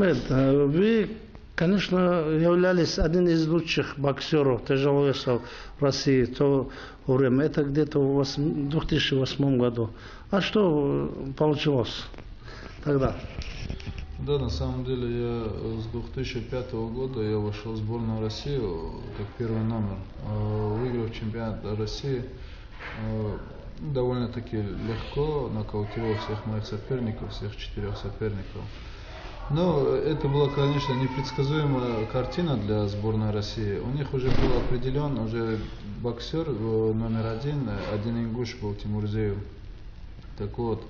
Мухаммед, вы, конечно, являлись одним из лучших боксеров, тяжелого веса в России в то время. Это где-то в 2008 году. А что получилось тогда? Да, на самом деле я с 2005 года я вошел в сборную России как первый номер, выиграв чемпионат России довольно-таки легко, нокаутировал всех моих соперников, всех 4 соперников. Но это была, конечно, непредсказуемая картина для сборной России. У них уже был определен уже боксер номер один ингуш был Тимурзиев. Так вот,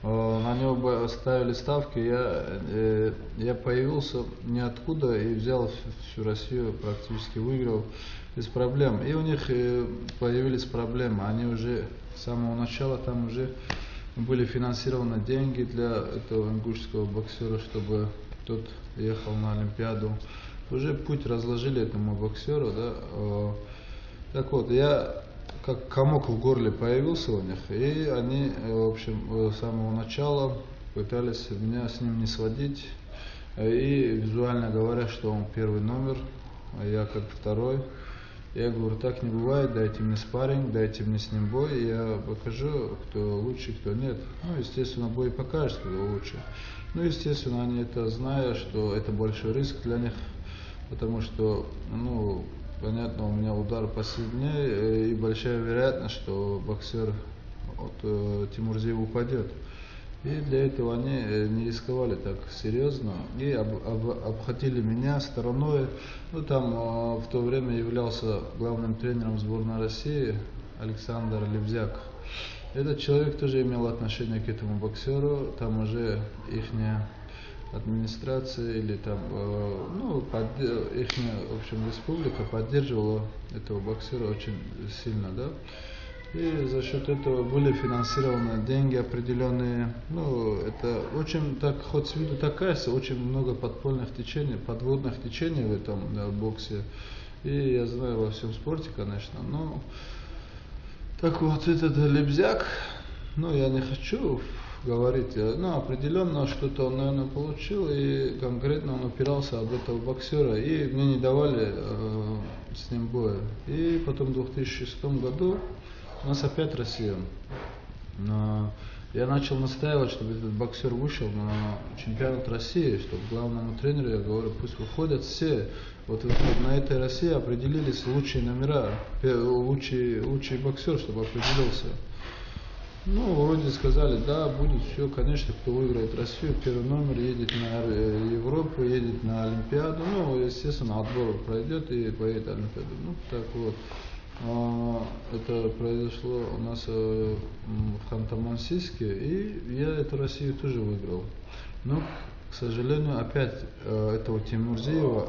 на него ставили ставки, я появился ниоткуда и взял всю Россию, практически выиграл без проблем. И у них появились проблемы, они уже с самого начала там уже были финансированы деньги для этого ингушского боксера, чтобы тот ехал на Олимпиаду. Уже путь разложили этому боксеру, да. Так вот, я как комок в горле появился у них, и они, в общем, с самого начала пытались меня с ним не сводить, и визуально говоря, что он первый номер, а я как второй. Я говорю, так не бывает, дайте мне спарринг, дайте мне с ним бой, и я покажу, кто лучше, кто нет. Ну, естественно, бой покажет, кто лучше. Ну, естественно, они это зная, что это большой риск для них, потому что, ну, понятно, у меня удар посильнее, и большая вероятность, что боксер от Тимурзиева упадет. И для этого они не рисковали так серьезно и обходили меня стороной. Ну, там в то время являлся главным тренером сборной России Александр Левзяк. Этот человек тоже имел отношение к этому боксеру. Там уже ихняя администрация или там, ну, ихняя, в общем, республика поддерживала этого боксера очень сильно, да. И за счет этого были финансированы деньги определенные. Ну, это очень, так, хоть с виду такая, очень много подпольных течений, подводных течений в этом, да, боксе. И я знаю во всем спорте, конечно. Но так вот, этот Лебзяк, ну, я не хочу говорить, но определенно что-то он, наверное, получил, и конкретно он упирался об этого боксера, и мне не давали с ним боя. И потом в 2006 году у нас опять Россия. Я начал настаивать, чтобы этот боксер вышел на чемпионат России, чтобы главному тренеру, я говорю, пусть выходят все. Вот на этой России определились лучшие номера, лучший боксер, чтобы определился. Ну, вроде сказали, да, будет все, конечно, кто выиграет Россию, первый номер едет на Европу, едет на Олимпиаду. Ну, естественно, отбор пройдет и поедет на Олимпиаду. Ну, так вот. Это произошло у нас в Ханты-Мансийске, и я эту Россию тоже выиграл. Но, к сожалению, опять этого Тимурзиева,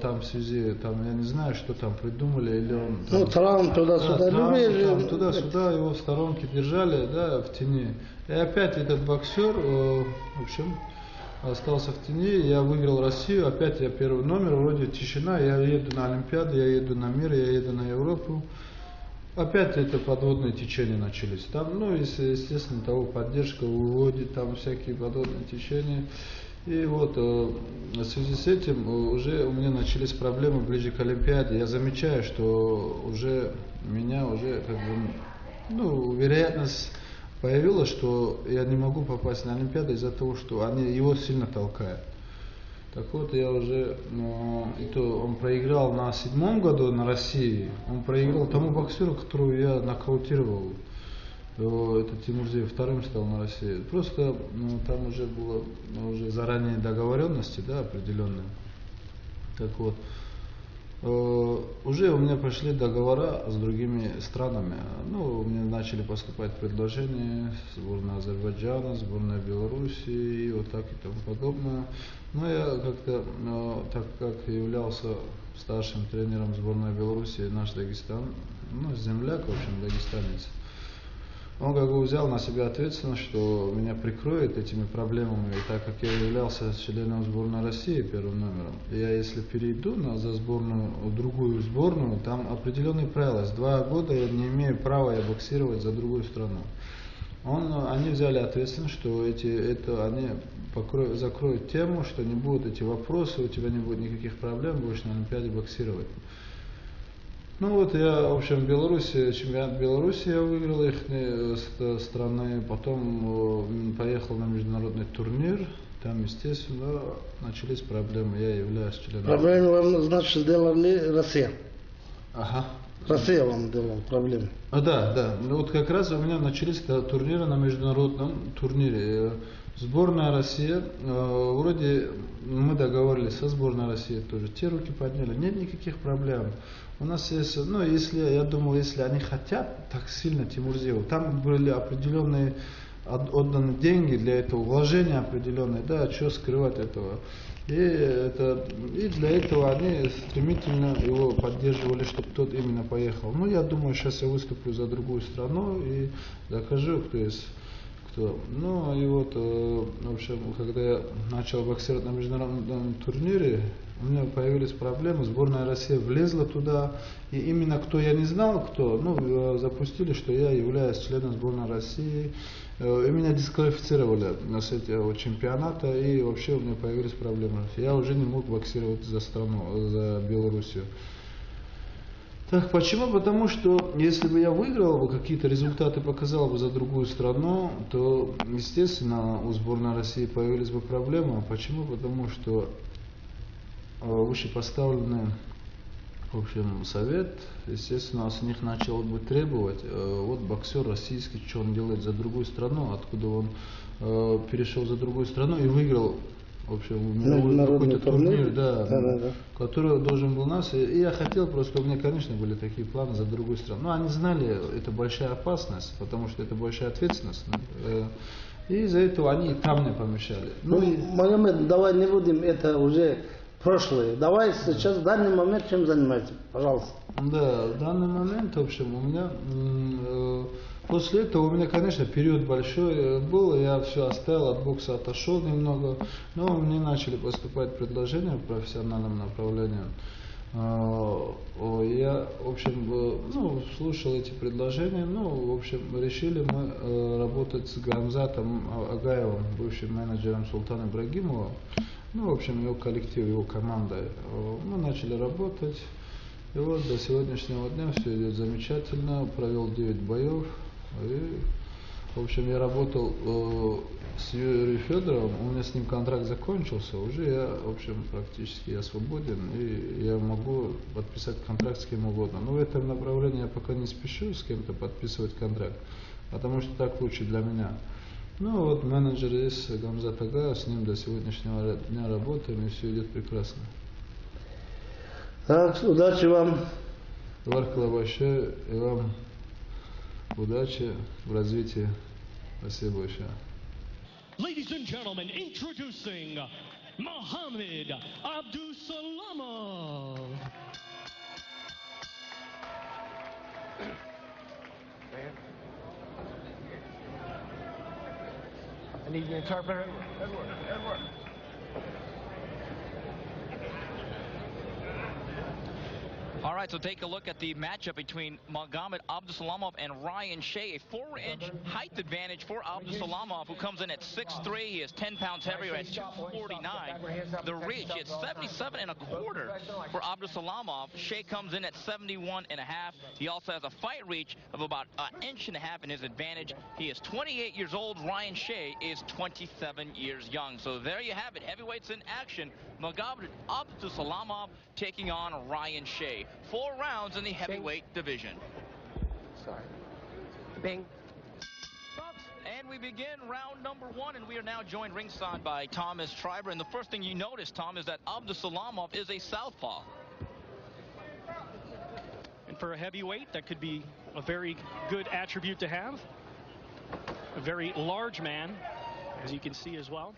там в связи, там, я не знаю, что там придумали, или он... Там, ну, Трамп туда-сюда, да, туда-сюда его в сторонке держали, да, в тени. И опять этот боксер, в общем, остался в тени, я выиграл Россию, опять я первый номер, вроде тишина, я еду на Олимпиаду, я еду на мир, я еду на Европу. Опять это подводные течения начались. Там, ну, естественно, того поддержка выводит, там всякие подводные течения. И вот в связи с этим уже у меня начались проблемы ближе к Олимпиаде. Я замечаю, что уже меня уже как бы, ну, вероятность появилось, что я не могу попасть на Олимпиаду из-за того, что они его сильно толкают. Так вот, я уже, и то он проиграл на 7-м году на России, он проиграл тому боксеру, которого я нокаутировал. Это Тимурзиев вторым стал на России. Просто там уже было уже заранее договоренности, да, определенные. Так вот. Уже у меня пошли договора с другими странами. Ну, мне начали поступать предложения сборная Азербайджана, сборная Белоруссии и вот так и тому подобное. Но я как-то, так как являлся старшим тренером сборной Белоруссии, наш Дагестан, ну, земляк, в общем, дагестанец, он как бы взял на себя ответственность, что меня прикроет этими проблемами, и так как я являлся членом сборной России первым номером, я если перейду за сборную, другую сборную, там определенные правила, с 2 года я не имею права боксировать за другую страну. Они взяли ответственность, что они закроют тему, что не будут эти вопросы, у тебя не будет никаких проблем, будешь на Олимпиаде боксировать. Ну вот я, в общем, чемпионат Беларуси я выиграл их страны, потом поехал на международный турнир, там, естественно, начались проблемы, я являюсь членом. Проблемы вам, значит, сделали Россия? Ага. Россия вам делала проблемы? Да. Ну, вот как раз у меня начались турниры на международном турнире. Сборная России, вроде мы договорились со сборной России тоже, те руки подняли, нет никаких проблем. У нас есть, я думал, если они хотят так сильно Тимурзиеву, там были определенные отданы деньги для этого, вложения определенные, да, что скрывать этого. И для этого они стремительно его поддерживали, чтобы тот именно поехал. Ну, я думаю, сейчас я выступлю за другую страну и докажу, кто есть кто. Ну, и вот, в общем, когда я начал боксировать на международном турнире, у меня появились проблемы, сборная России влезла туда, и именно кто я не знал, запустили, что я являюсь членом сборной России, и меня дисквалифицировали с этого чемпионата, и вообще у меня появились проблемы. Я уже не мог боксировать за страну, за Белоруссию. Так, почему? Потому что если бы я выиграл бы, какие-то результаты показал бы за другую страну, то, естественно, у сборной России появились бы проблемы. Почему? Потому что вышепоставленный, в общем, совет, естественно, с них начал бы требовать, вот боксер российский, что он делает за другую страну, откуда он перешел за другую страну и выиграл, в общем, какой-то турнир, да, который должен был нас, и я хотел просто, у меня, конечно, были такие планы за другую страну, но они знали, это большая опасность, потому что это большая ответственность, и из-за этого они и там не помешали. Магомед, давай не будем, это уже прошлое. Давай сейчас, в данный момент, чем занимаетесь, пожалуйста. Да, в данный момент, в общем, у меня, после этого у меня, конечно, период большой был, я все оставил, от бокса отошел немного, но мне начали поступать предложения в профессиональном направлении. Я, в общем, слушал эти предложения, в общем, решили мы работать с Гамзатом Агаевым, бывшим менеджером Султана Ибрагимова, в общем, его коллектив, его команда. Мы начали работать, и вот до сегодняшнего дня все идет замечательно, провел 9 боев, и, в общем, я работал с Юрием Федоровым, у меня с ним контракт закончился, уже я, в общем, практически я свободен, и я могу подписать контракт с кем угодно. Но в этом направлении я пока не спешу с кем-то подписывать контракт, потому что так лучше для меня. Вот менеджер есть Гамзат Агаев, с ним до сегодняшнего дня работаем, и все идет прекрасно. Так, удачи вам. Варкала большое, и вам удачи в развитии. Спасибо большое. Ladies and gentlemen, introducing Mohammed Abdusalamov. I need the interpreter. Edward. All right, so take a look at the matchup between Magomed Abdusalamov and Ryan Shea. A 4-inch height advantage for Abdusalamov, who comes in at 6'3". He is 10 pounds heavier at 249. The reach is 77 1/4 for Abdusalamov. Shea comes in at 71 1/2. He also has a fight reach of about 1.5 inches in his advantage. He is 28 years old. Ryan Shea is 27 years young. So there you have it. Heavyweights in action. Magomed Abdusalamov taking on Ryan Shea. 4 rounds in the heavyweight division. Sorry. Bing. And we begin round number 1, and we are now joined ringside by Thomas Schreiber. And the first thing you notice, Tom, is that Abdusalamov is a southpaw. And for a heavyweight, that could be a very good attribute to have. A very large man, as you can see as well.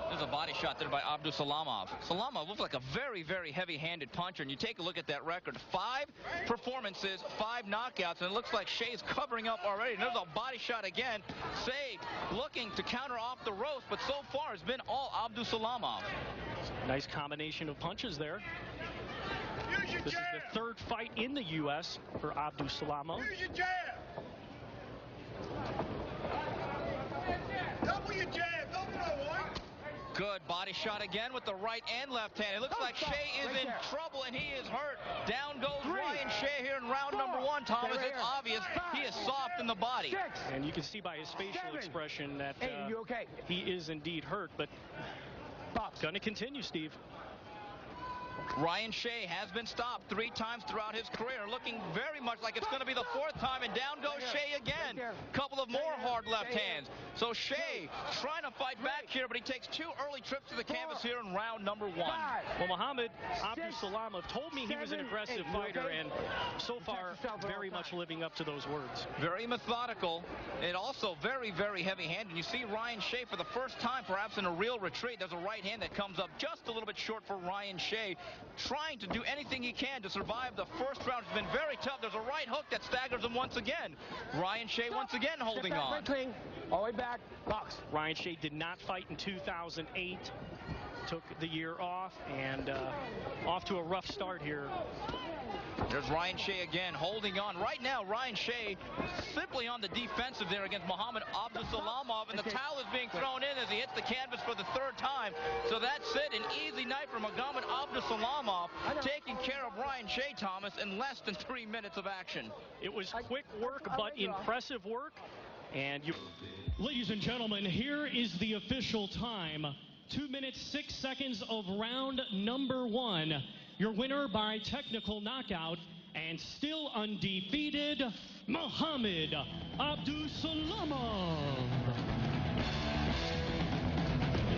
There's a body shot there by Abdusalamov. Salamov looks like a very, very heavy-handed puncher, and you take a look at that record. 5 performances, 5 knockouts, and it looks like Shea's covering up already. And there's a body shot again. Shea looking to counter off the ropes, but so far it's been all Abdusalamov. Nice combination of punches there. Use your This is the third fight in the U.S. for Abdusalamov. Good body shot again with the right and left hand. It looks like Shea is in trouble and he is hurt. Down goes Ryan Shea here in round number 1, Thomas. It's obvious he is soft in the body. And you can see by his facial expression that he is indeed hurt, but going to continue, Steve. Ryan Shea has been stopped 3 times throughout his career, looking very much like it's going to be the 4th time, and down goes Shea again. Couple of more hard left hands. So Shea trying to fight back here, but he takes 2 early trips to the canvas here in round number 1. Well, Muhammad Abdusalamov told me he was an aggressive fighter, and so far very much living up to those words. Very methodical, and also very, very heavy-handed. You see Ryan Shea for the first time, perhaps in a real retreat. There's a right hand that comes up just a little bit short for Ryan Shea, trying to do anything he can to survive the first round. It's been very tough. There's a right hook that staggers him once again. Ryan Shea once again holding on. All the way back, box. Ryan Shea did not fight in 2008. Took the year off, and off to a rough start here. There's Ryan Shea again, holding on. Right now, Ryan Shea simply on the defensive there against Muhammad Abdusalamov, and the towel is being thrown in as he hits the canvas for the 3rd time. So that's it, an easy night for Muhammad Abdusalamov, taking care of Ryan Shea, Thomas, in less than 3 minutes of action. It was quick work, but impressive work. And you... Ladies and gentlemen, here is the official time. 2 minutes, 6 seconds of round number 1. Your winner by technical knockout and still undefeated, Muhammad Abdusalamov.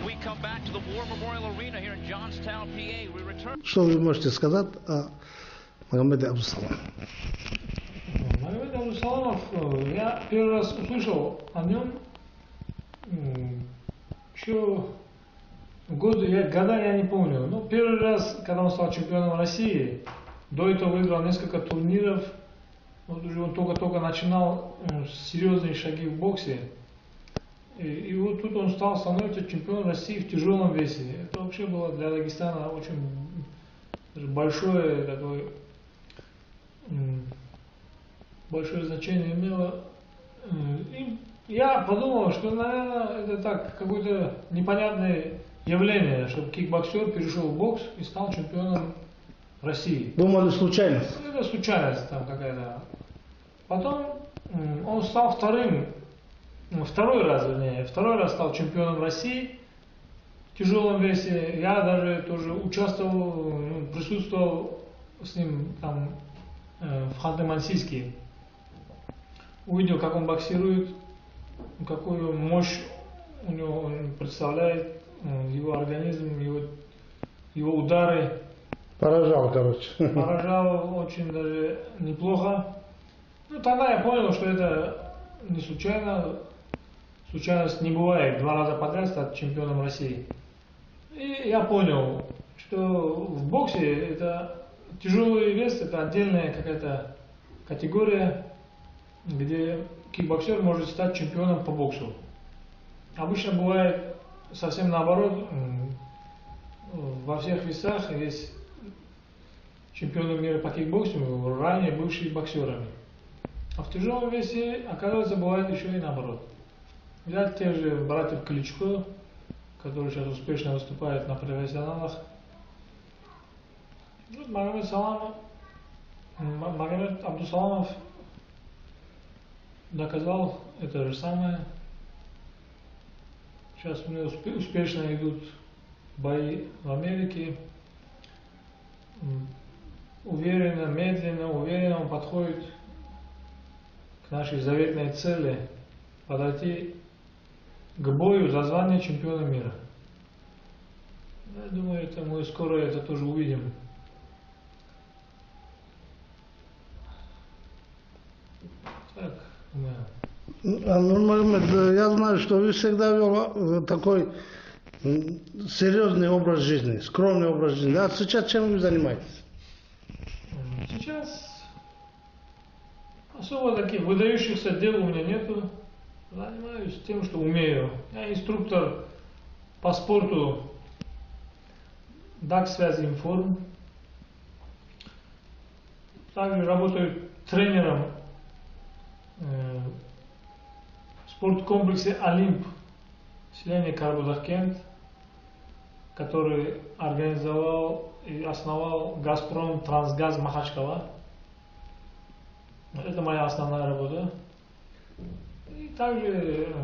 We come back to the War Memorial Arena here in Johnstown, PA. We return. Что вы можете сказать о Магомеде Абдусаламове? Магомед Абдусаламов, я первый раз услышал о нем еще года я не помню. Но первый раз, когда он стал чемпионом России, до этого выиграл несколько турниров. Вот уже он только-только начинал серьезные шаги в боксе. И вот тут он становится чемпионом России в тяжелом весе. Это вообще было для Дагестана очень большое значение имело. И я подумал, что, наверное, это так, какое-то непонятное явление, чтобы кикбоксер перешел в бокс и стал чемпионом России. Думали, случайность? Это случайность там какая-то. Потом он стал второй раз стал чемпионом России в тяжелом весе. Я даже тоже участвовал, присутствовал с ним там в Ханты-Мансийске. Увидел, как он боксирует, какую мощь у него он представляет, его организм, его удары. Поражал, короче. Поражал очень даже неплохо. Ну, тогда я понял, что это не случайно. Случайность не бывает 2 раза подряд стать чемпионом России. И я понял, что в боксе это тяжелый вес, это отдельная какая-то категория, где кикбоксер может стать чемпионом по боксу. Обычно бывает совсем наоборот. Во всех весах есть чемпионы мира по кикбоксингу, ранее бывшие боксерами. А в тяжелом весе, оказывается, бывает еще и наоборот. Взять тех же братьев Кличко, которые сейчас успешно выступают на профессионалах. Вот Магомед Абдусаламов доказал это же самое. Сейчас у него успешно идут бои в Америке. Уверенно, медленно, уверенно он подходит к нашей заветной цели подойти к бою за звание чемпиона мира. Я думаю, это мы скоро это тоже увидим. Так, Магомед, я знаю, что вы всегда вел такой серьезный образ жизни, скромный образ жизни. А сейчас чем вы занимаетесь? Сейчас особо таких выдающихся дел у меня нету. Занимаюсь тем, что умею. Я инструктор по спорту DAX Связь Информ. Также работаю тренером в спорткомплексе «Олимп» селение Карбудакент, который организовал и основал «Газпром Трансгаз» Махачкала. Это моя основная работа. И также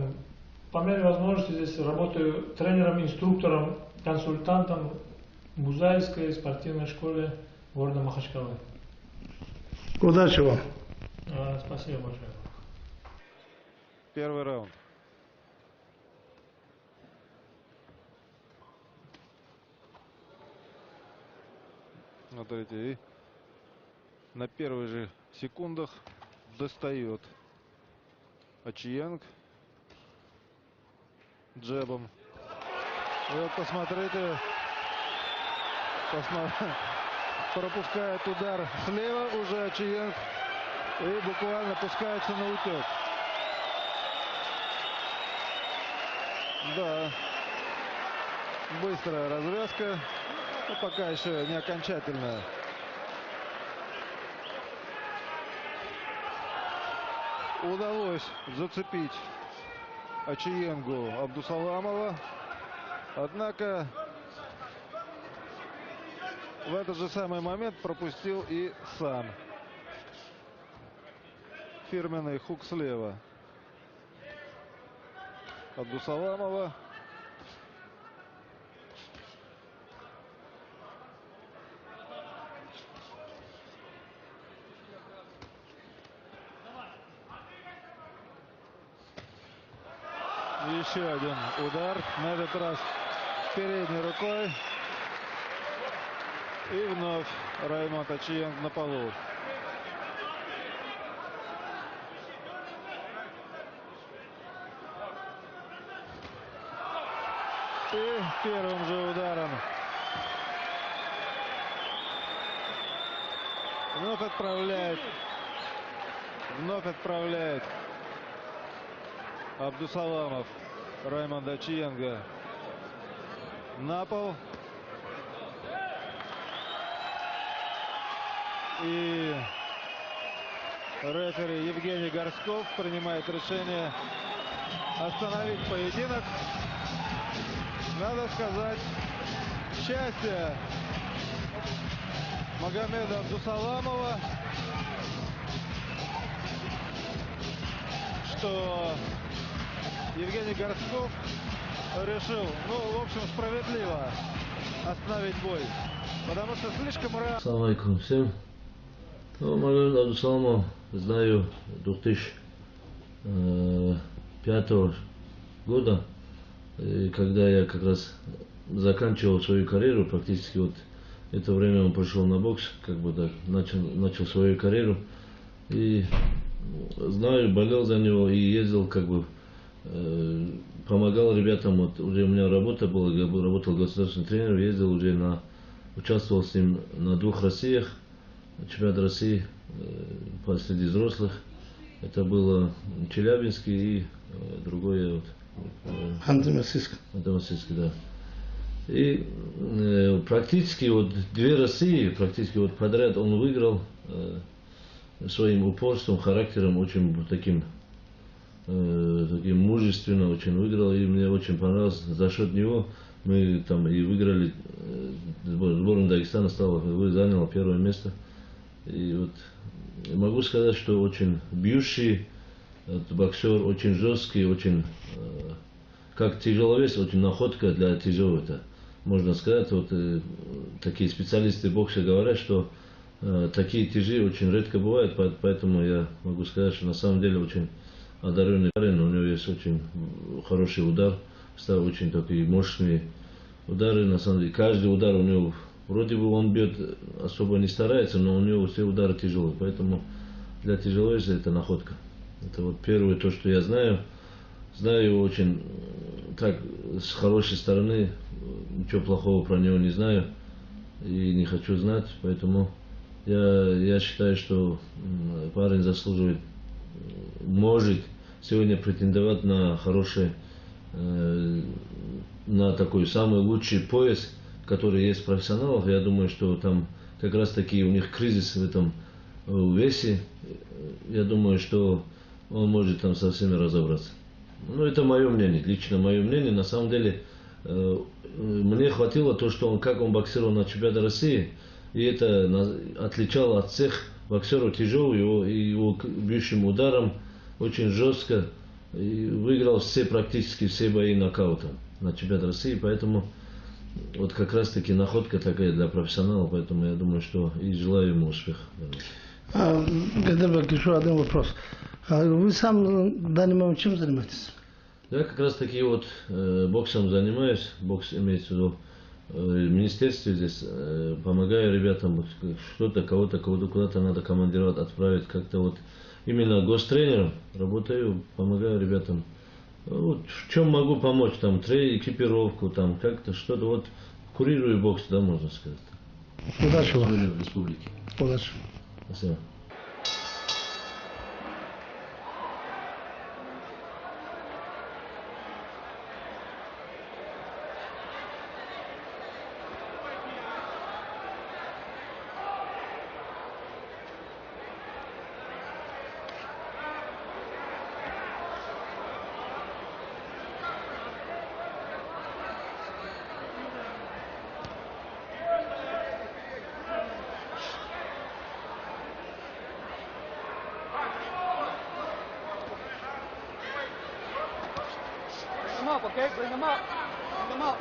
по мере возможности здесь работаю тренером, инструктором, консультантом в Бузайской спортивной школе города Махачкалы. Удачи вам. Спасибо большое. Первый раунд. Смотрите, и на первых же секундах достает Очиенг джебом. И вот посмотрите, пропускает удар слева уже Очиенг и буквально пускается на утек. Да, быстрая развязка, но пока еще не окончательная. Удалось зацепить Очиенгу Абдусаламова, однако в этот же самый момент пропустил и сам. Фирменный хук слева Абдусаламова. Еще один удар, на этот раз передней рукой. И вновь Раймонд Очиенг на полу. И первым же ударом вновь отправляет Абдусаламов Раймонда Очиенга на пол. И рефери Евгений Горсков принимает решение остановить поединок. Надо сказать, счастье Магомеда Абдусаламова, что Евгений Горсков решил, в общем, справедливо остановить бой, потому что слишком рано. Ассаламу алейкум всем. Магомед Абдусаламов знаю 2005 года, когда я как раз заканчивал свою карьеру, практически вот это время он пошел на бокс, как бы так, начал свою карьеру. И знаю, болел за него и ездил, как бы, помогал ребятам. Вот уже у меня работа была, я работал государственным тренером, ездил уже участвовал с ним на 2 Россиях, чемпионат России среди взрослых. Это было Челябинский и другое вот. Ханты-Мансийск. Ханты-Мансийск, да. И практически вот 2 России, практически вот подряд он выиграл своим упорством, характером, очень таким мужественно очень выиграл, и мне очень понравилось. За счет него мы там и выиграли, сборная Дагестана заняла 1-е место. И вот могу сказать, что очень бьющий боксер, очень жесткий, очень как тяжеловес, очень находка для тяжелого-то. Можно сказать, вот такие специалисты бокса говорят, что такие тяжи очень редко бывают, поэтому я могу сказать, что на самом деле очень одаренный парень, у него есть очень хороший удар, очень такие мощные удары, на самом деле. Каждый удар у него, вроде бы он бьет, особо не старается, но у него все удары тяжелые, поэтому для тяжеловеса это находка. Это вот первое то, что я знаю. Знаю его очень так, с хорошей стороны, ничего плохого про него не знаю и не хочу знать, поэтому я считаю, что парень заслуживает, может сегодня претендовать на хороший, на такой самый лучший пояс, который есть профессионалов. Я думаю, что там как раз таки у них кризис в этом в весе, я думаю, что он может там со всеми разобраться. Ну, это мое мнение, лично мое мнение. На самом деле, мне хватило то, что как он боксировал на чемпионате России, и это отличало от всех боксеров тяжелого, его бьющим ударом, очень жестко, и выиграл практически все бои нокаутом на чемпионате России, поэтому вот как раз таки находка такая для профессионала, поэтому я думаю, что и желаю ему успеха. Гайдарбек, еще один вопрос. Вы сам в данный момент чем занимаетесь? Я как раз таки вот боксом занимаюсь, бокс имеется в виду в министерстве здесь, помогаю ребятам, вот, что-то, кого-то куда-то надо командировать, отправить, как-то вот именно гостренером работаю, помогаю ребятам. Вот, в чем могу помочь, там, экипировку, там, как-то что-то, вот, курирую бокс, да, можно сказать. Удачи вам. В республике. Удачи. Спасибо. Bring them up, okay? Bring them up. Bring them up.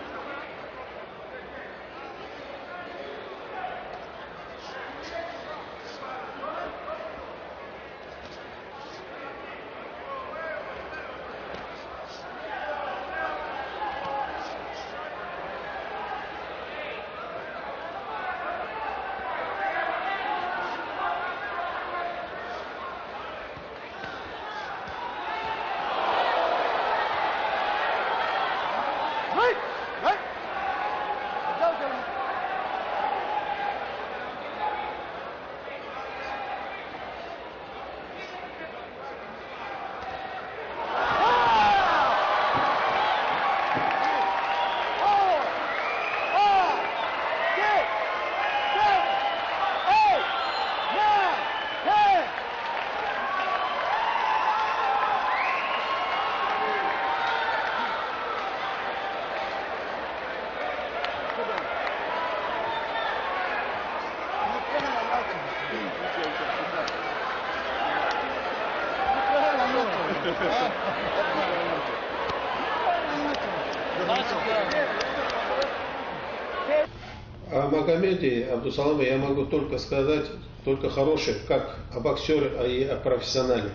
О Магомеде Абдусаламе я могу только сказать, только хорошее, как о боксере, и о профессионале.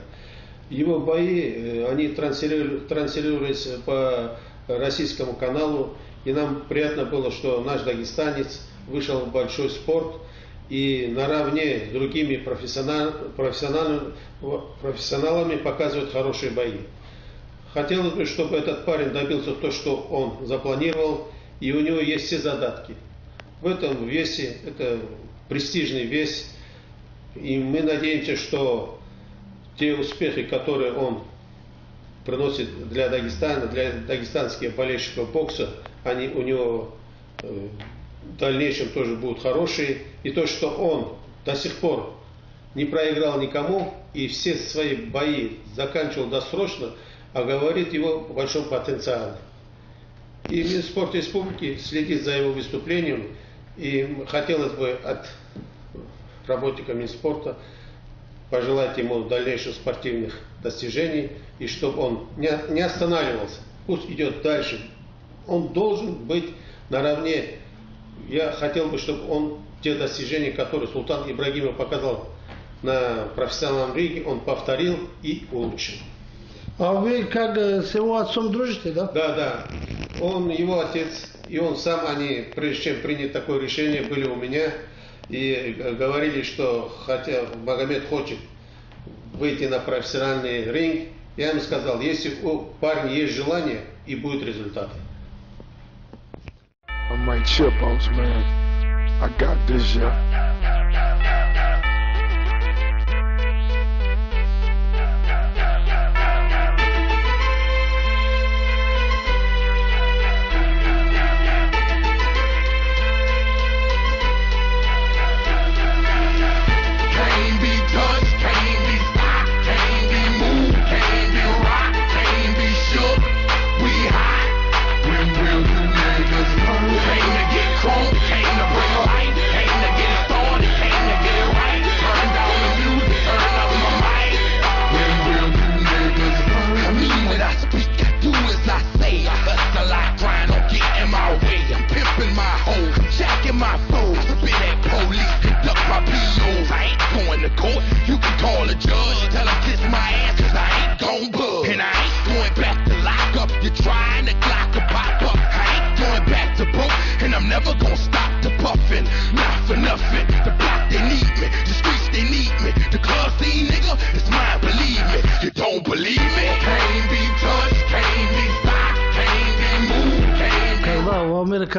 Его бои, они транслировались по российскому каналу, и нам приятно было, что наш дагестанец вышел в большой спорт и наравне с другими профессионалами показывает хорошие бои. Хотелось бы, чтобы этот парень добился то, что он запланировал, и у него есть все задатки. В этом весе, это престижный вес, и мы надеемся, что те успехи, которые он приносит для Дагестана, для дагестанских болельщиков бокса, они у него в дальнейшем тоже будут хорошие. И то, что он до сих пор не проиграл никому и все свои бои заканчивал досрочно, а говорит его о большом потенциале. И Минспорт Республики следит за его выступлением. И хотелось бы от работника Минспорта пожелать ему дальнейших спортивных достижений, и чтобы он не останавливался, пусть идет дальше. Он должен быть наравне. Я хотел бы, чтобы он те достижения, которые Султан Ибрагимов показал на профессиональном ринге, он повторил и улучшил. А вы как с его отцом дружите, да? Да, да. Он, его отец, и он сам, они, прежде чем принять такое решение, были у меня и говорили, что хотя Магомед хочет выйти на профессиональный ринг, я им сказал, если у парня есть желание, и будет результат. I'm my chip boss, man. I got this, yeah. Can't be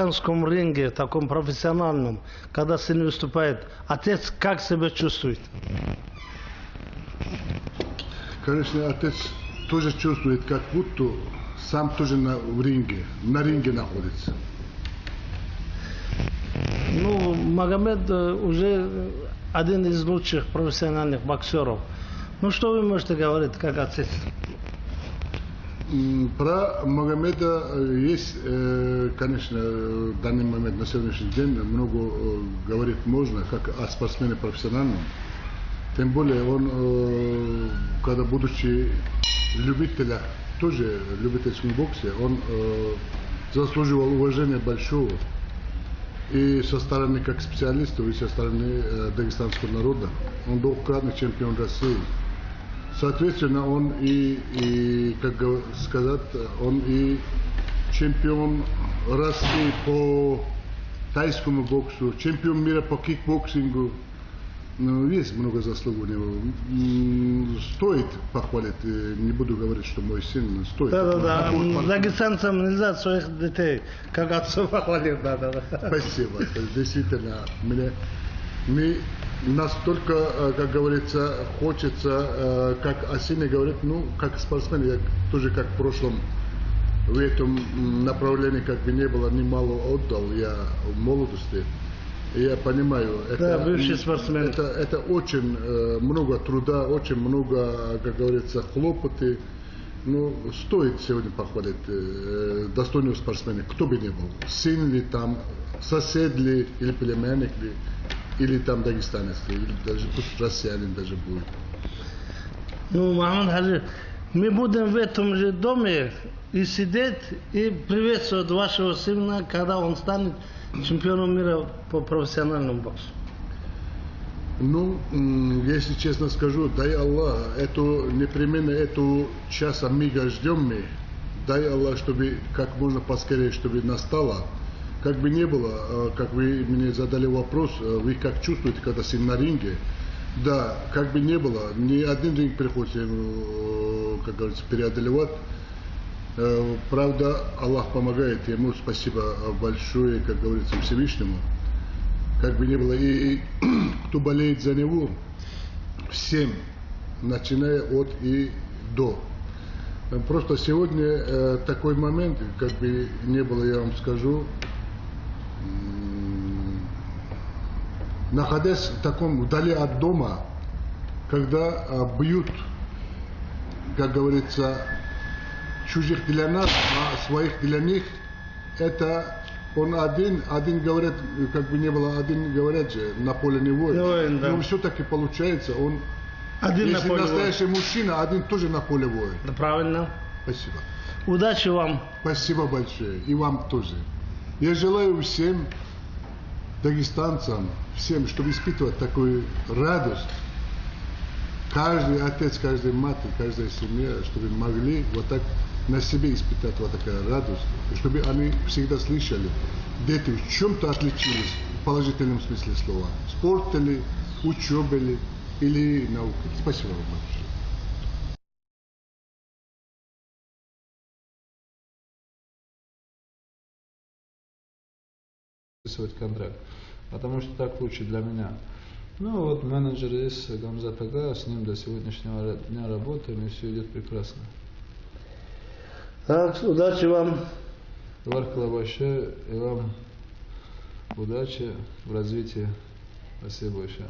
дагестанском ринге, таком профессиональном, когда сын выступает, отец как себя чувствует? Конечно, отец тоже чувствует, как будто сам тоже на ринге находится. Ну, Магомед уже один из лучших профессиональных боксеров. Ну, что вы можете говорить, как отец? Про Магомеда есть, конечно, в данный момент, на сегодняшний день, много говорить можно, как о спортсмене профессиональном. Тем более, он, когда будучи любителем, тоже в любительском боксе, он заслуживал уважения большого. И со стороны как специалистов, и со стороны дагестанского народа. Он двукратный чемпион России. Соответственно, он и как сказать, он и чемпион России по тайскому боксу, чемпион мира по кикбоксингу. Ну, есть много заслуг у него. Стоит похвалить, не буду говорить, что мой сын стоит. Да. Дагестанцам нельзя своих детей, как отцов похвалить надо. Спасибо. Действительно, мне настолько, как говорится, хочется, как о сыне говорит, ну, как спортсмен, я тоже как в прошлом в этом направлении как бы не было, немало отдал я в молодости. Я понимаю, это, бывший спортсмен. Это очень много труда, очень много, как говорится, хлопоты. Ну, стоит сегодня похвалить достойного спортсмена, кто бы ни был. Сын ли там, сосед ли, или племянник ли, или там дагестанец, или даже пусть россиянин даже будет. Ну, Мухаммад Хаджи, мы будем в этом же доме и сидеть, и приветствовать вашего сына, когда он станет чемпионом мира по профессиональному боксу. Ну, если честно скажу, дай Аллах, непременно эту часа мига ждем мы. Дай Аллах, чтобы как можно поскорее, чтобы настало. Как бы не было, как вы мне задали вопрос, вы как чувствуете, когда сын на ринге? Да, как бы не было, ни один ринг приходится, как говорится, преодолевать. Правда, Аллах помогает ему, спасибо большое, как говорится, Всевышнему. Как бы ни было, и кто болеет за него, всем, начиная от и до. Просто сегодня такой момент, как бы не было, я вам скажу, находясь в таком вдали от дома, когда бьют, как говорится, чужих для нас, а своих для них, это он один говорит, как бы не было, один говорят же, на поле не воин. Да. Но все-таки получается, он, один если на поле настоящий мужчина, один тоже на поле воин. Да, правильно. Спасибо. Удачи вам. Спасибо большое. И вам тоже. Я желаю всем дагестанцам, всем, чтобы испытывать такую радость. Каждый отец, каждая мать, каждая семья, чтобы могли вот так на себе испытать вот такая радость, чтобы они всегда слышали, дети в чем-то отличились в положительном смысле слова. Спорт ли, учеба ли, или наука. Спасибо вам большое. Контракт, потому что так лучше для меня. Ну вот менеджер есть Гамзат Ага, с ним до сегодняшнего дня работаем, и все идет прекрасно. Так, удачи вам. Варкала большое, и вам удачи в развитии. Спасибо большое.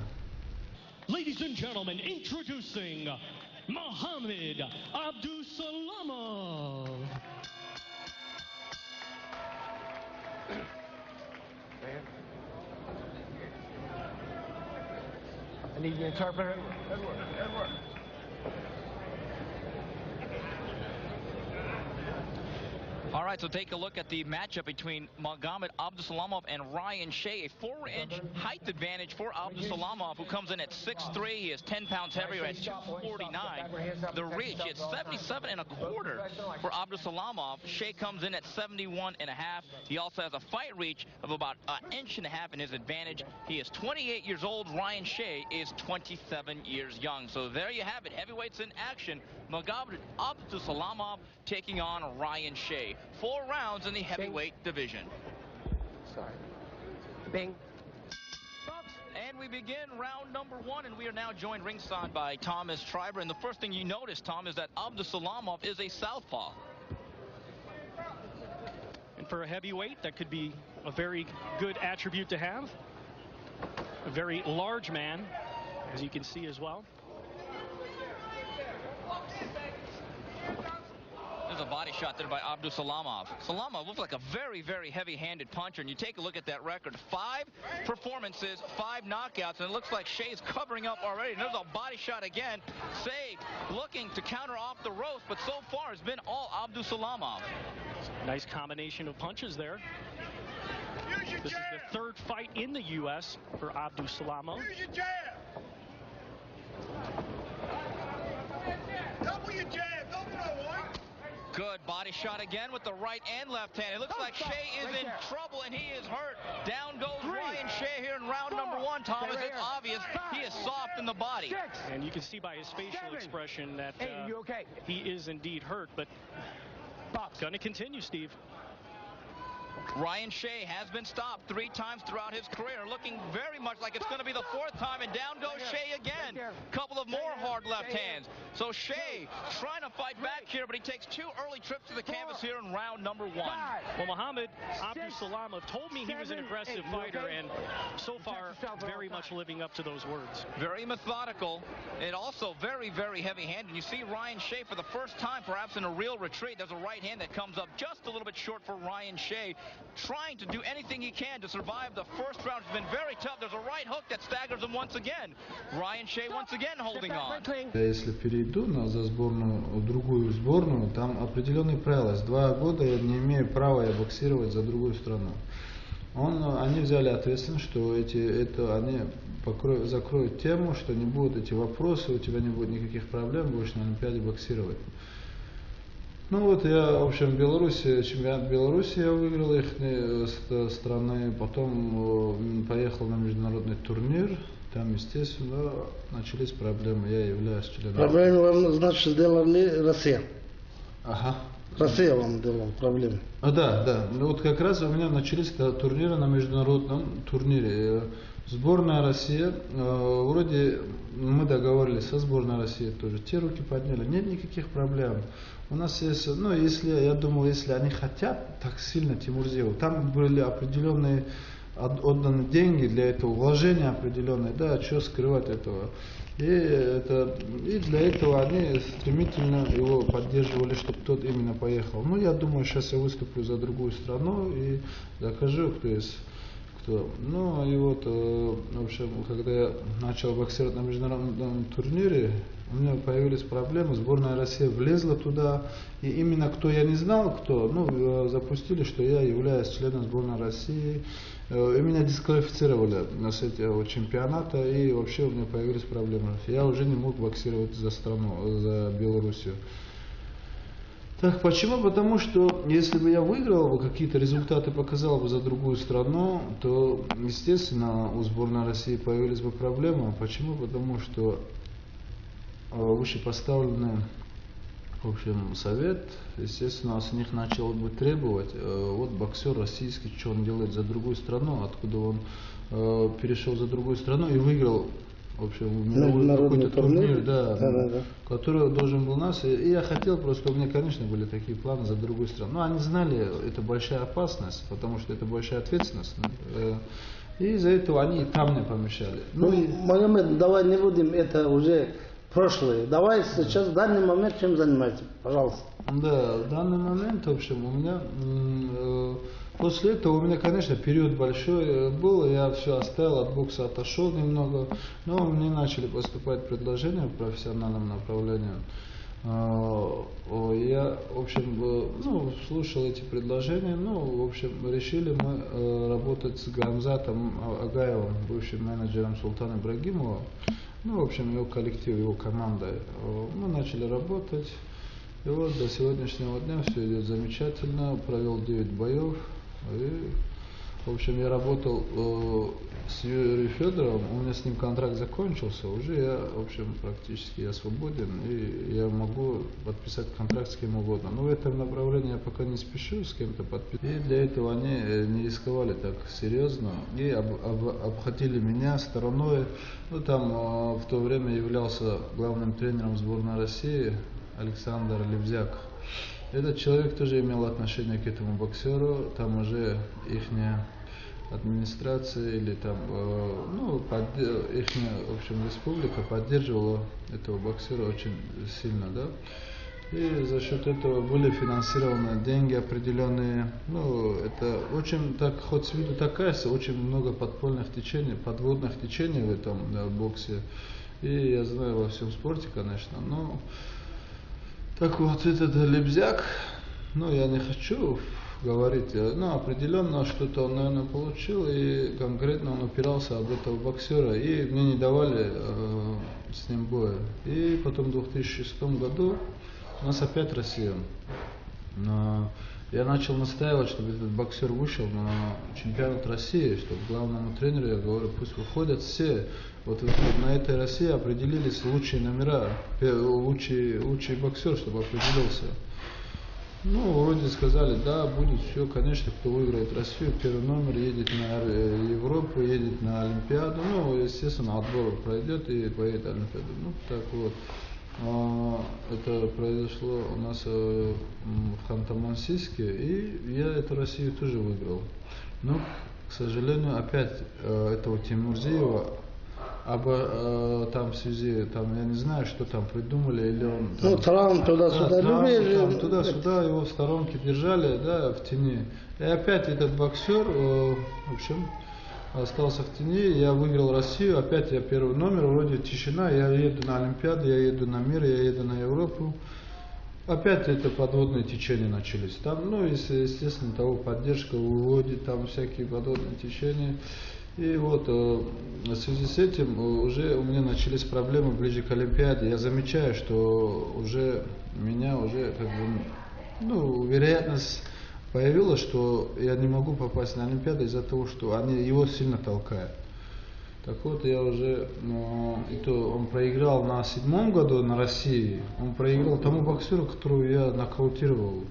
Ladies and gentlemen, introducing Mohammed Abdusalamov. I need the interpreter. Edward. All right, so take a look at the matchup between Magomed Abdusalamov and Ryan Shea. A 4-inch height advantage for Abdusalamov, who comes in at 6'3". He is 10 pounds heavier at 249. The reach is 77.25 for Abdusalamov. Shea comes in at 71.5. He also has a fight reach of about 1.5 inches in his advantage. He is 28 years old. Ryan Shea is 27 years young. So there you have it. Heavyweights in action. Magomed Abdusalamov taking on Ryan Shea. 4 rounds in the heavyweight division. Sorry. Bing. And we begin round number one, and we are now joined ringside by Thomas Triber. And the first thing you notice, Tom, is that Abdusalamov is a southpaw. And for a heavyweight, that could be a very good attribute to have. A very large man, as you can see as well. There's a body shot there by Abdusalamov. Salamov looks like a very, very heavy-handed puncher, and you take a look at that record. 5 performances, 5 knockouts, and it looks like Shea's covering up already. And there's a body shot again. Shea looking to counter off the ropes, but so far it's been all Abdusalamov. Nice combination of punches there. This is the 3rd fight in the U.S. for Abdusalamov. Use your jab. Double your jab. Double no one. Good body shot again with the right and left hand. It looks like Shea is in trouble, and he is hurt. Down goes Ryan Shea here in round number 1, Thomas. It's obvious he is soft in the body. And you can see by his facial expression that he is indeed hurt, but going to continue, Steve. Ryan Shea has been stopped 3 times throughout his career, looking very much like it's going to be the 4th time, and down goes Shea again. Couple of more hard left hands. So Shea trying to fight back here, but he takes 2 early trips to the canvas here in round number 1. Well, Muhammad Abdusalamov told me he was an aggressive fighter, and so far very much living up to those words. Very methodical, and also very, very heavy-handed. You see Ryan Shea for the first time, perhaps in a real retreat. There's a right hand that comes up just a little bit short for Ryan Shea, trying to do anything he can to survive the first round. It's been very tough. There's a right hook that staggers him once again. Ryan Shea once again holding on. Если перейду за сборную, другую сборную, там определенные правила. С 2 года я не имею права боксировать за другую страну. Они взяли ответственность, что они закроют тему, что не будут эти вопросы, у тебя не будет никаких проблем, будешь на Олимпиаде боксировать. Ну вот я, в общем, чемпионат Беларуси я выиграл их страны, потом поехал на международный турнир, там, естественно, начались проблемы, я являюсь членом. Проблемы вам, значит, сделали Россия? Ага. Россия вам делала проблемы? Да. Ну вот как раз у меня начались турниры на международном турнире. Сборная России, вроде мы договорились со сборной России тоже, те руки подняли, нет никаких проблем. У нас есть, я думаю, если они хотят так сильно Тимурзиеву, там были определенные отданы деньги для этого, вложения определенные, да, что скрывать этого. И для этого они стремительно его поддерживали, чтобы тот именно поехал. Ну, я думаю, сейчас я выступлю за другую страну и докажу, кто есть. Ну и вот, в общем, когда я начал боксировать на международном турнире, у меня появились проблемы, сборная России влезла туда, и именно кто я не знал, запустили, что я являюсь членом сборной России, и меня дисквалифицировали с этого чемпионата, и вообще у меня появились проблемы. Я уже не мог боксировать за страну, за Белоруссию. Так, почему? Потому что если бы я выиграл бы, какие-то результаты показал бы за другую страну, то, естественно, у сборной России появились бы проблемы. Почему? Потому что вышепоставленный, в общем, совет, естественно, с них начал бы требовать, вот боксер российский, что он делает за другую страну, откуда он перешел за другую страну и выиграл. В общем, какой-то турнир, который должен был нас. И я хотел просто, у меня, конечно, были такие планы за другую страну. Но они знали, это большая опасность, потому что это большая ответственность. И из-за этого они и там мне помешали. Магомед, давай не будем, это уже прошлое. Давай сейчас, в данный момент, чем занимаетесь, пожалуйста. Да, в данный момент, в общем, у меня... После этого у меня, конечно, период большой был, я все оставил, от бокса отошел немного, но мне начали поступать предложения в профессиональном направлении. Я, в общем, слушал эти предложения, в общем, решили мы работать с Гамзатом Агаевым, бывшим менеджером Султана Ибрагимова, в общем, его коллектив, его командой. Мы начали работать, и вот до сегодняшнего дня все идет замечательно, провел 9 боев. И В общем, я работал с Юрием Федоровым, у меня с ним контракт закончился, уже я, в общем, практически я свободен, и я могу подписать контракт с кем угодно. Но в этом направлении я пока не спешу с кем-то подписать. И для этого они не рисковали так серьезно и обходили меня стороной. Ну, там в то время являлся главным тренером сборной России Александр Лебзяк. Этот человек тоже имел отношение к этому боксеру, там уже ихняя администрация или там, ихняя, в общем, республика поддерживала этого боксера очень сильно, да. И за счет этого были финансированы деньги определенные. Ну, это очень, так, хоть с виду такая, очень много подпольных течений, подводных течений в этом боксе. И я знаю во всем спорте, конечно, но так вот этот Лебзяк, ну, я не хочу говорить, но определенно что-то он, наверное, получил, и конкретно он упирался об этого боксера, и мне не давали с ним боя. И потом в 2006 году у нас опять Россия. Я начал настаивать, чтобы этот боксер вышел на чемпионат России, чтобы главному тренеру, я говорю, пусть выходят все. Вот на этой России определились лучшие номера, лучший боксер, чтобы определился. Ну, вроде сказали, да, будет все, конечно, кто выиграет Россию, первый номер едет на Европу, едет на Олимпиаду, ну, естественно, отбор пройдет и поедет на Олимпиаду. Ну, так вот, это произошло у нас в Ханты-Мансийске, и я эту Россию тоже выиграл. Но, к сожалению, опять этого Тимурзиева, там в связи, там, я не знаю, что там придумали, или он... Там, ну, Трамп туда-сюда, Трамп, туда-сюда, его в сторонке держали, да, в тени. И опять этот боксер, в общем, остался в тени, я выиграл Россию, опять я первый номер, вроде тишина, я еду на Олимпиаду, я еду на мир, я еду на Европу. Опять это подводные течения начались. Там, ну, естественно, того поддержка выводит, там всякие подводные течения. И вот в связи с этим уже у меня начались проблемы ближе к Олимпиаде. Я замечаю, что уже меня уже как бы, ну, вероятность появилась, что я не могу попасть на Олимпиаду из-за того, что они его сильно толкают. Так вот, я уже, и то он проиграл на 7-м году на России, он проиграл тому боксеру, которого я нокаутировал.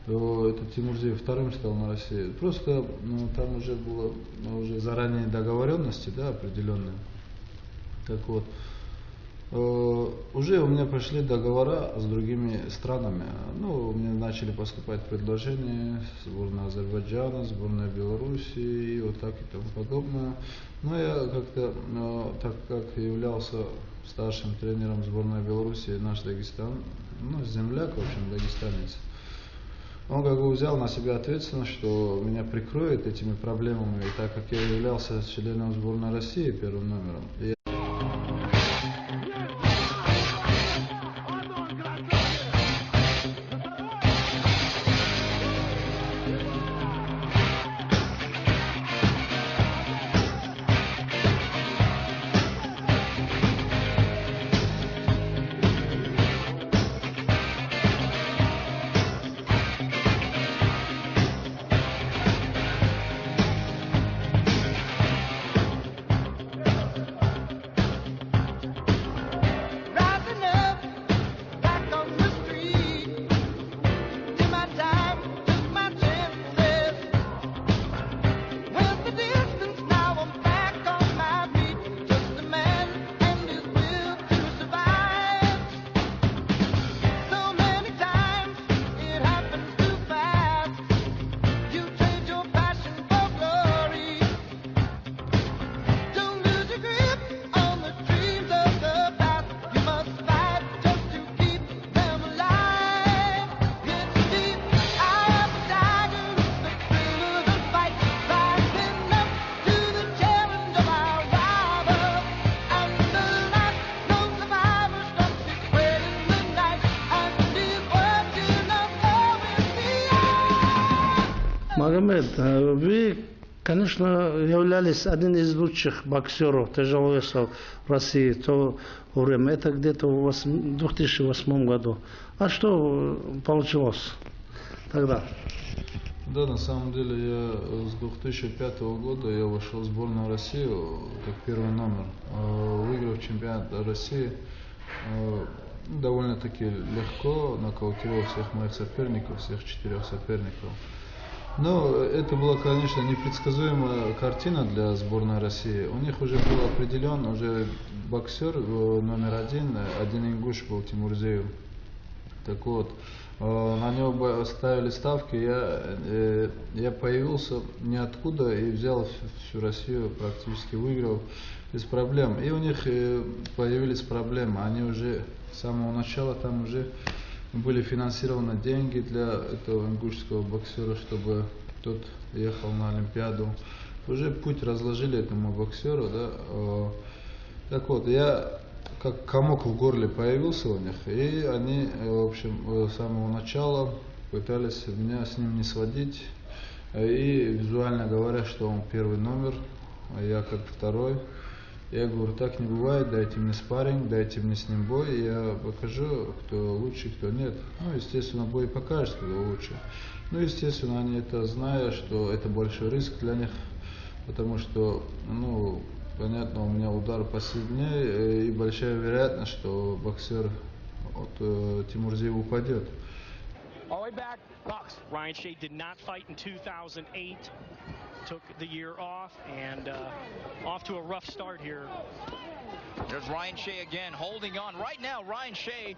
Это Тимурзиев вторым стал на России. Просто там уже было уже заранее договоренности, да, определенные. Так вот, уже у меня пошли договора с другими странами. Ну, мне начали поступать предложения, сборная Азербайджана, сборная Белоруссии, и вот так и тому подобное. Но я как-то, так как являлся старшим тренером сборной Белоруссии, наш Дагестан, ну, земляк, в общем, дагестанец, он как бы взял на себя ответственность, что меня прикроет этими проблемами, и так как я являлся членом сборной России первым номером. Магомед, вы, конечно, являлись одним из лучших боксеров, тяжеловесов в России в то время. Это где-то в 2008 году. А что получилось тогда? Да, на самом деле я с 2005 года я вошел в сборную России как первый номер, выиграв чемпионат России довольно-таки легко, нокаутировал всех моих соперников, всех 4 соперников. Но это была, конечно, непредсказуемая картина для сборной России. У них уже был определен уже боксер номер один ингуш был Тимурзеев. Так вот, на него ставили ставки, я появился ниоткуда и взял всю Россию, практически выиграл без проблем. И у них появились проблемы, они уже с самого начала там уже были финансированы деньги для этого ингушского боксера, чтобы тот ехал на Олимпиаду. Уже путь разложили этому боксеру, да. Так вот, я как комок в горле появился у них, и они, в общем, с самого начала пытались меня с ним не сводить, и визуально говоря, что он первый номер, а я как второй. Я говорю, так не бывает, дайте мне спарринг, дайте мне с ним бой, и я покажу, кто лучше, кто нет. Ну, естественно, бой покажет, кто лучше. Ну, естественно, они это знают, что это большой риск для них, потому что, ну, понятно, у меня удар посильнее, и большая вероятность, что боксер от Тимурзеева упадет. Ryan Shea did not fight in 2008, took the year off, and off to a rough start here. There's Ryan Shea again, holding on. Right now, Ryan Shea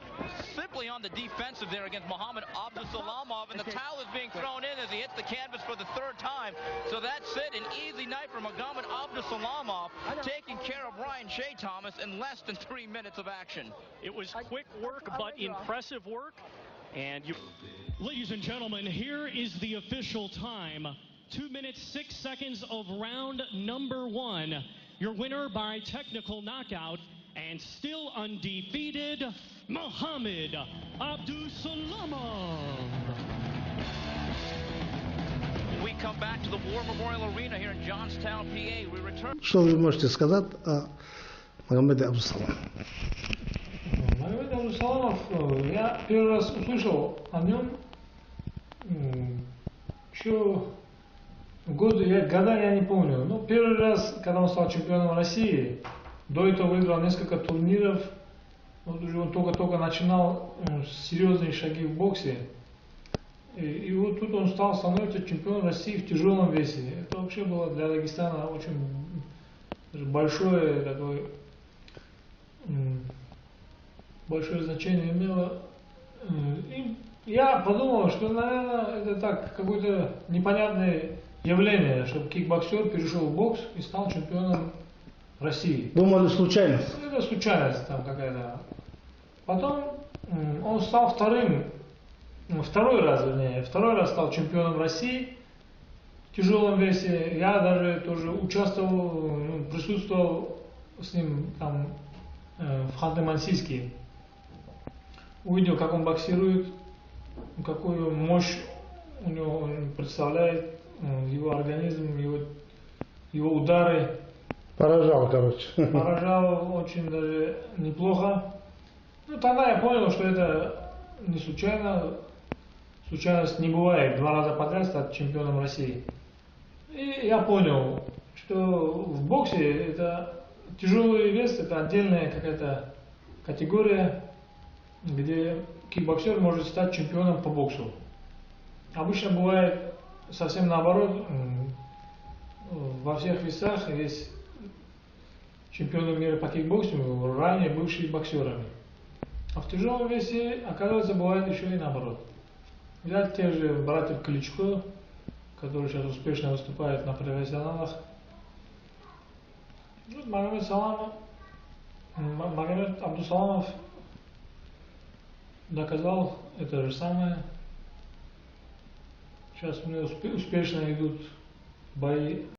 simply on the defensive there against Muhammad Abdusalamov, and the towel is being thrown in as he hits the canvas for the third time. So that's it, an easy night for Muhammad Abdusalamov, taking care of Ryan Shea, Thomas, in less than 3 minutes of action. It was quick work, but impressive work. And you... Ladies and gentlemen, here is the official time. 2 minutes, 6 seconds of round number 1. Your winner by technical knockout and still undefeated, Muhammad Abdusalamov. We come back to the War Memorial Arena here in Johnstown, PA. We return. Что вы можете сказать о Магомеде Абдусаламове? Магомед Абдусаламов, я первый раз услышал о нем еще года я не помню. Но первый раз, когда он стал чемпионом России, до этого выиграл несколько турниров. Вот уже он только-только начинал серьезные шаги в боксе. И вот тут он становится чемпионом России в тяжелом весе. Это вообще было для Дагестана очень большое значение имело. И я подумал, что, наверное, это так какое-то непонятное явление, чтобы кикбоксер перешел в бокс и стал чемпионом России. Думали, случайность? Это случайность там какая-то. Потом он стал второй раз стал чемпионом России в тяжелом весе. Я даже тоже участвовал, присутствовал с ним там в Ханты-Мансийске. Увидел, как он боксирует, какую мощь у него он представляет, его организм, его удары. Поражал, короче. Поражал очень даже неплохо. Ну, тогда я понял, что это не случайно. Случайность не бывает 2 раза подряд стать чемпионом России. И я понял, что в боксе это тяжелый вес, это отдельная какая-то категория, где кикбоксер может стать чемпионом по боксу. Обычно бывает совсем наоборот. Во всех весах есть чемпионы мира по кикбоксингу, ранее бывшие боксерами. А в тяжелом весе, оказывается, бывает еще и наоборот. Взять тех же братьев Кличко, которые сейчас успешно выступают на профессионалах. Магомед Абдусаламов доказал это же самое. Сейчас у него успешно идут бои.